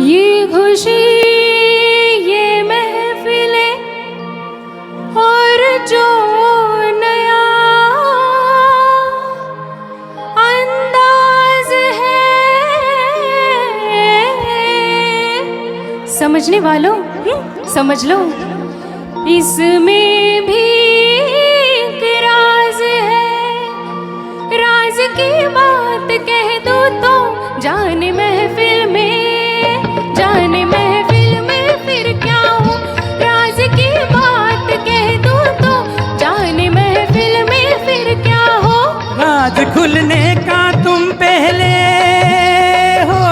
ये खुशी ये महफिलें और जो नया अंदाज है, समझने वालों समझ लो, इसमें भी एक राज है। राज की बात कह दो तो जाने महफिल में, जाने महफिल में फिर क्या हो। राज की बात कह दो तो जाने महफिल में फिर क्या हो। राज खुलने का तुम पहले हो,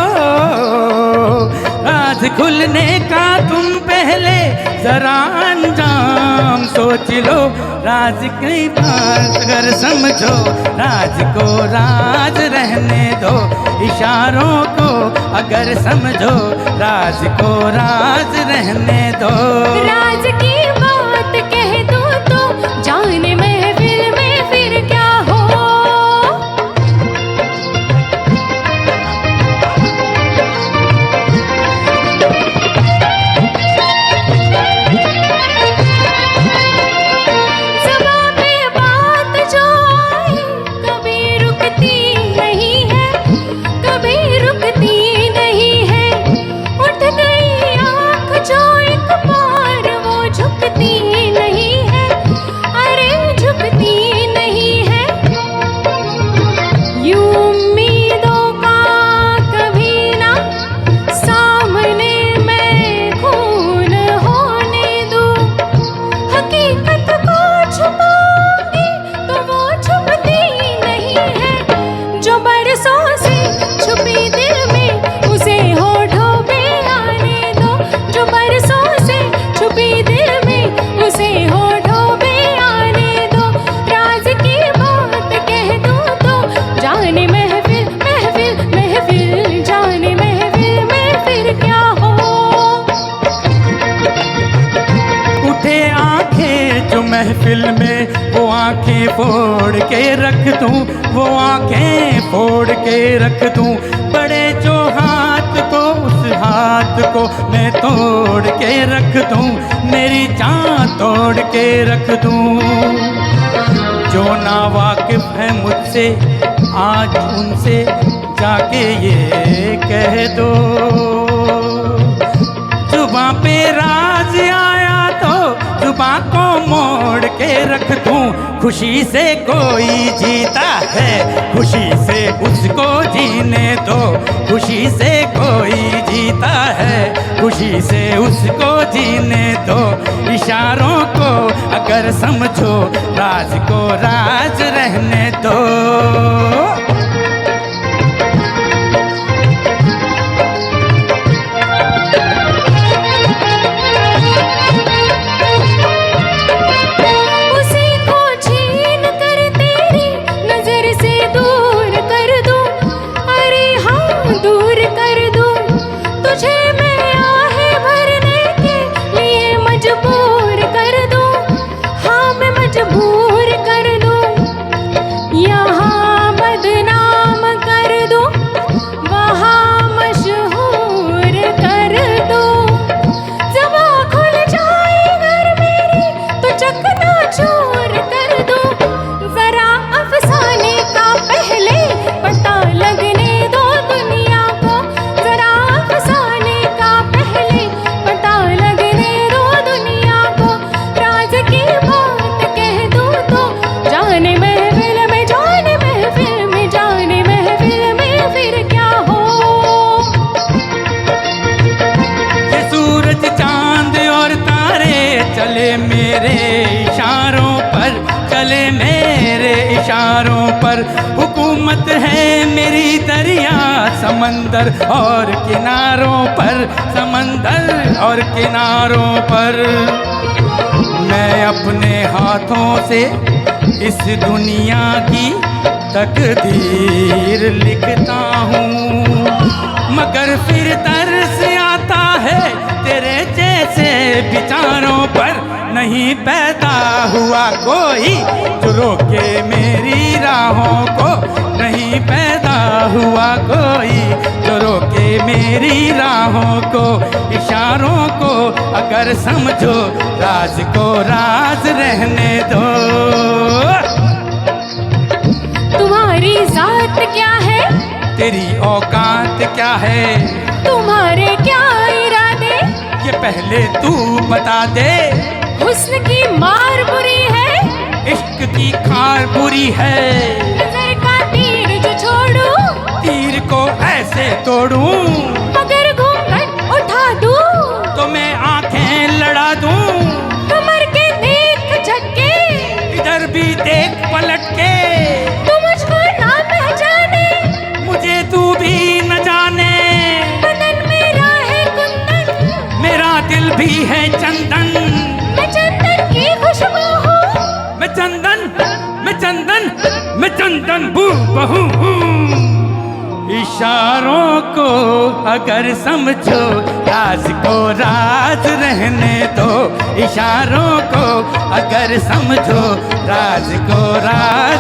राज खुलने का तुम पहले जरा अंजाम सोच लो। राज की बात अगर समझो, राज को राज रहने दो। इशारों को अगर समझो, राज को राज रहने दो। राज की बात कह दो तो जाने महफिल में फिर क्या हो। ज़बां पे बात जो आई कभी रुकती नहीं है, कभी रुकती नहीं है। उठ गई आँख जो एक बार वो झुकती नहीं है, अरे झुकती नहीं है। यूं उम्मीदों का कभी ना सामने मैं खून होने दूं। हकीकत को छुपाऊंगी तो वो छुपती नहीं है। जो बरसों से छुपी दिल में उसे होठों पे आने दो। जो बरसों से छुपी दिल में उसे होठों पे आने दो। राज की बात कह दो तो जाने महफिल महफिल महफिल, जाने महफिल में फिर क्या हो। उठे आंखें जो महफिल में, वो आंखें फोड़ के रख दूं, वो आंखें फोड़ के रख दूं। बड़े जो हाथ तो उस हाथ को मैं तोड़ के रख दूं, मेरी जान तोड़ के रख दूं। जो ना वाकिफ है मुझसे आज उनसे जाके ये कह दो। जुबां पे राज आया तो जुबां को मोड़ के रख दूं। खुशी से कोई जीता है, खुशी से उसको जीने दो। खुशी से कोई जीता है, खुशी से उसको जीने दो। इशारों को अगर समझो, राज को राज रहने दो। उसी को छीन कर तेरी नजर से दूर कर दूं, अरे हाँ दूर कर दूं। तुझे मैं आहे भरने के लिए मजबूर कर दूं, हाँ मैं मजबूर कर दूं। यहाँ बदनाम कर दूं, वहाँ मशहूर कर दूं। ज़बां खुल जाए अगर मेरी तो चकना चूर कर दूं। जरा अफसाने का पहले पता लगने दो दुनिया को। जरा अफसाने का पहले पता लगने दो दुनिया को। राज की बात कह दूं तो जाने महफिल में, जाने महफिल में, जाने महफिल में फिर क्या हो। ये सूरज चांद और तारे चले मेरे इशारों पर, चले मेरे इशारों पर। हुकूमत है मेरी दरिया समंदर और किनारों पर, समंदर और किनारों पर। मैं अपने हाथों से इस दुनिया की तकदीर लिखता हूँ, मगर फिर तरस आता है तेरे जैसे विचारों पर। नहीं पैदा हुआ कोई जो रोके मेरी राहों को, नहीं पैदा हुआ कोई जो रोके मेरी राहों को। इशारों को अगर समझो, राज को राज रहने दो। तुम्हारी जात क्या है, तेरी औकात क्या है, तुम्हारे क्या इरादे, ये पहले तू बता दे। हुस्न की मार बुरी है, इश्क की खार बुरी है, नजर का तीर जो छोड़ूं, तीर को ऐसे तोड़ूं, अगर घूंघट उठा दूं, तो मैं आंखें लड़ा दूं। कमर के देख झटके, इधर भी देख पलट के, तू मुझको ना पहचाने, मुझे तू भी न जाने। बदन मेरा है कुंदन, मेरा दिल भी है चंदन, मैं चंदन की खुशबू हूँ, मैं चंदन, मैं चंदन, मैं चंदन बहू हूँ। इशारों को अगर समझो, राज को राज रहने दो। इशारों को अगर समझो, राज को राज